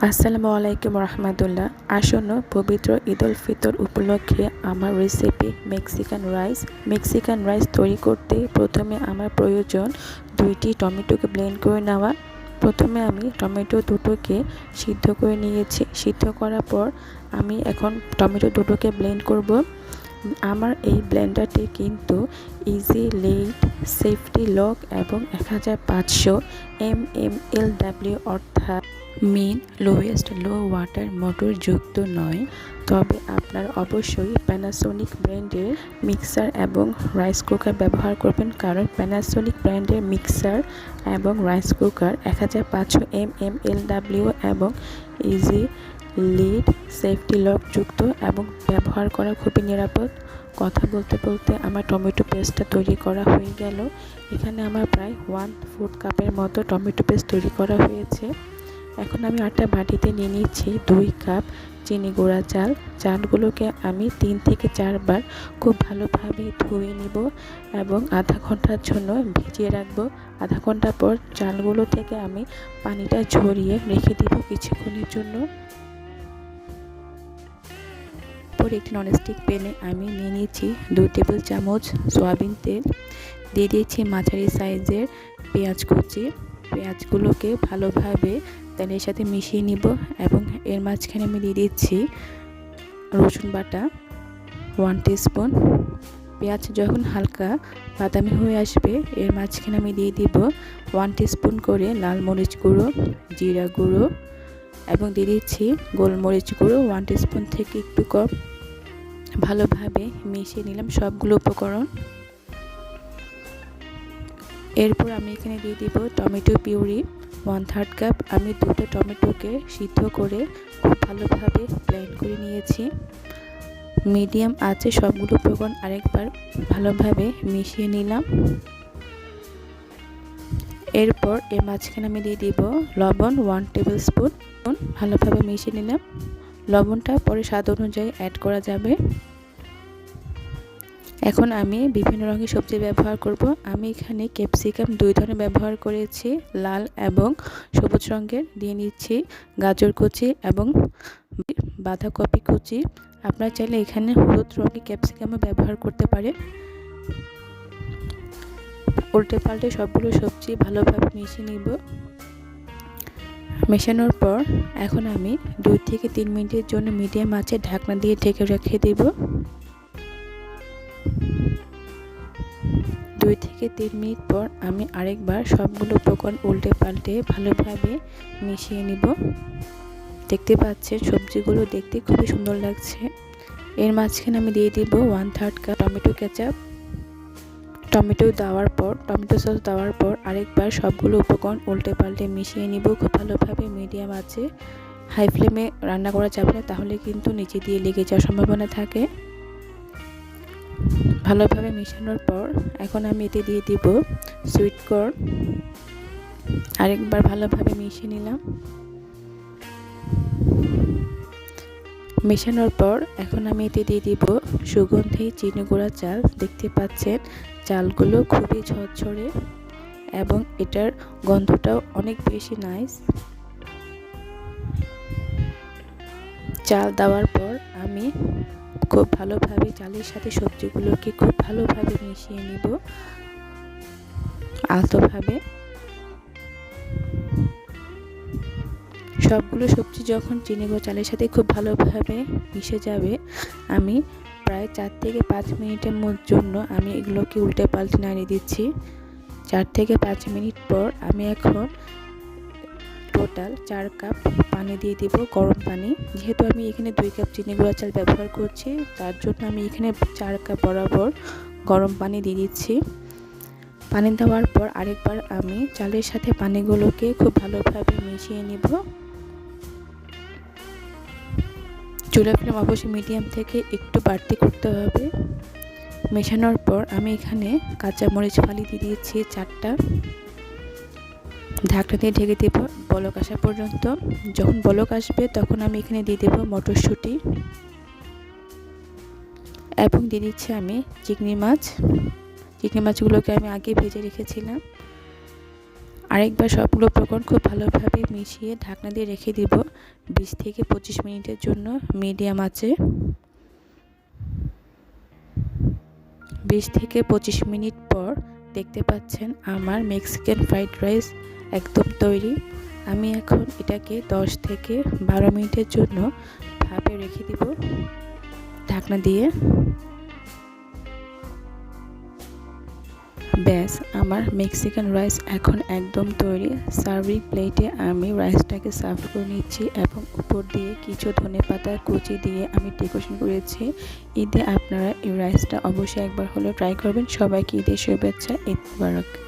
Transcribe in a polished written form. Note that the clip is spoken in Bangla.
আসসালামু আলাইকুম রহমতুল্লাহ। আসন্ন পবিত্র ঈদ উল ফিতর উপলক্ষে আমার রেসিপি মেক্সিকান রাইস তৈরি করতে প্রথমে আমার প্রয়োজন 2টি টমেটোকে ব্লেন্ড করে নেওয়া। প্রথমে আমি টমেটো দুটোকে সিদ্ধ করে নিয়েছি। সিদ্ধ করার পর আমি এখন টমেটো দুটোকে ব্লেন্ড করব। আমার এই ব্লেন্ডারটি কিন্তু ইজি লিড, সেফটি লক এবং 1500 mMLW অর্থাৎ মিন লোয়েস্ট লো ওয়াটার মোটর যুক্ত নয়। তবে আপনার অবশ্যই প্যানাসোনিক ব্র্যান্ডের মিক্সার এবং রাইস কুকার ব্যবহার করবেন, কারণ প্যানাসোনিক ব্র্যান্ডের মিক্সার এবং রাইস কুকার 1500 mMLW এবং ইজি লিড সেফটি লক যুক্ত এবং ব্যবহার করা খুবই নিরাপদ। কথা বলতে বলতে আমার টমেটো পেস্টটা তৈরি করা হয়ে গেল। এখানে আমার প্রায় 1/4 কাপের মতো টমেটো পেস্ট তৈরি করা হয়েছে। এখন আমি একটা বাটিতে নিয়ে নিচ্ছি 2 কাপ চিনি গুঁড়া চাল। চালগুলোকে আমি 3 থেকে 4 বার খুব ভালোভাবে ধুয়ে নিব এবং আধা ঘন্টার জন্য ভিজিয়ে রাখবো। আধা ঘন্টা পর চালগুলো থেকে আমি পানিটা ঝরিয়ে রেখে দিব কিছুক্ষণের জন্য। পরে একটি ননস্টিক প্যানে আমি নিয়ে নিচ্ছি 2 টেবিল চামচ সয়াবিন তেল, দিয়ে দিয়েছি মাঝারি সাইজের পেঁয়াজ কুচি। পেঁয়াজগুলোকে ভালোভাবে তেলের সাথে মিশিয়ে নিব এবং এর মাঝখানে আমি দিয়ে দিচ্ছি রসুন বাটা 1 টিস্পুন। পেঁয়াজ যখন হালকা বাদামি হয়ে আসবে এর মাঝখানে আমি দিয়ে দিব 1 টিস্পুন করে লাল মরিচ গুঁড়ো, জিরা গুঁড়ো এবং দিয়ে দিচ্ছি গোলমরিচ গুঁড়ো 1 টিস্পুন থেকে একটু কম। ভালোভাবে মিশিয়ে নিলাম সবগুলো উপকরণ। এরপর আমি এখানে দিয়ে দিব টমেটো পিউরি 1/3 কাপ। আমি দুটো টমেটোকে সিদ্ধ করে খুব ভালোভাবে ব্লেন্ড করে নিয়েছি। মিডিয়াম আঁচে সবগুলো উপকরণ আরেকবার ভালোভাবে মিশিয়ে নিলাম। এরপর এর মাঝখানে আমি দিয়ে দিব লবণ 1 টেবিল স্পুন। ভালোভাবে মিশিয়ে নিলাম। লবণটা পরে স্বাদ অনুযায়ী অ্যাড করা যাবে। এখন আমি বিভিন্ন রঙের সবজি ব্যবহার করব। আমি এখানে ক্যাপসিকাম 2 ধরনের ব্যবহার করেছি, লাল এবং সবুজ রঙের। দিয়ে নিচ্ছি গাজর কুচি এবং বাঁধাকপি কুচি। আপনারা চাইলে এখানে হলুদ রঙের ক্যাপসিকামও ব্যবহার করতে পারেন। উল্টে পাল্টে সবগুলো সবজি ভালোভাবে মিশিয়ে নিব। মেশানোর পর এখন আমি 2 থেকে 3 মিনিটের জন্য মিডিয়াম আঁচে ঢাকনা দিয়ে ঢেকে রেখে দেব। 2 থেকে 3 মিনিট পর আমি আরেকবার সবগুলো উপকরণ উল্টে পাল্টে ভালোভাবে মিশিয়ে নিব। দেখতে পাচ্ছেন সবজিগুলো দেখতে খুবই সুন্দর লাগছে। এর মাঝখানে আমি দিয়ে দিব 1/3 cup tomato ketchup. Tomato sauce দেওয়ার পর আরেকবার সবগুলো উপকরণ উল্টে পাল্টে মিশিয়ে নিব খুব ভালোভাবে। মিডিয়াম আছে, হাই ফ্লেমে রান্না করা যাবে না, তাহলে কিন্তু নিচে দিয়ে লেগে যাওয়ার সম্ভাবনা থাকে। ভালোভাবে মেশানোর পর এখন আমি এতে দিয়ে দিব সুইট কর্ন। আরেকবার ভালোভাবে মিশিয়ে নিলাম। মেশানোর পর এখন আমি এতে দিয়ে দিব সুগন্ধি চিনি গুঁড়া চাল। দেখতে পাচ্ছেন চালগুলো খুবই ঝরঝরে এবং এটার গন্ধটাও অনেক বেশি নাইস। চাল দেওয়ার পর আমি খুব ভালোভাবে চালের সাথে সবজিগুলোকে খুব ভালোভাবে মিশিয়ে নিব আলতোভাবে। সবগুলো সবজি যখন চিনি গুঁড়ো চালের সাথে খুব ভালোভাবে মিশে যাবে, আমি প্রায় 4 থেকে 5 মিনিটের জন্য আমি এগুলোকে উল্টে পাল্টে নাড়িয়ে দিচ্ছি। 4 থেকে 5 মিনিট পর আমি এখন টোটাল 4 কাপ পানি দিয়ে দিব, গরম পানি। যেহেতু আমি এখানে 2 কাপ চিনি গুঁড়া চাল ব্যবহার করছি, তার জন্য আমি এখানে 4 কাপ বরাবর গরম পানি দিয়ে দিচ্ছি। পানি দেওয়ার পর আরেকবার আমি চালের সাথে পানিগুলোকে খুব ভালোভাবে মিশিয়ে নিব। চুলার ফ্লেম অবশ্যই মিডিয়াম থেকে একটু বাড়তি করতে হবে। মেশানোর পর আমি এখানে কাঁচা মরিচ ফালি দিয়ে দিয়েছি 4টা। ঢাকনা দিয়ে ঢেকে দেব বলক আসা পর্যন্ত। যখন বলক আসবে তখন আমি এখানে দিয়ে দেব মটরশুঁটি এবং দিয়ে দিচ্ছি আমি চিংড়ি মাছগুলোকে আমি আগে ভেজে রেখেছিলাম। আরেকবার সবগুলো উপকরণ খুব ভালোভাবে মিশিয়ে ঢাকনা দিয়ে রেখে দিব 20 থেকে 25 মিনিটের জন্য মিডিয়াম আঁচে। 20 থেকে 25 মিনিট পর দেখতে পাচ্ছেন আমার মেক্সিকান ফ্রাইড রাইস একদম তৈরি। আমি এখন এটাকে 10 থেকে 12 মিনিটের জন্য ভাপে রেখে দিব ঢাকনা দিয়ে। ব্যাস, আমার মেক্সিকান রাইস এখন একদম তৈরি। সার্ভিং প্লেটে আমি রাইসটাকে সার্ভ করে নিচ্ছি এবং উপর দিয়ে কিছু ধনেপাতা কুচি দিয়ে আমি ডেকোরেশন করেছি। ঈদে আপনারা এই রাইসটা অবশ্যই একবার হলেও ট্রাই করবেন। সবাইকে ঈদের শুভেচ্ছা, ঈদ মুবারক।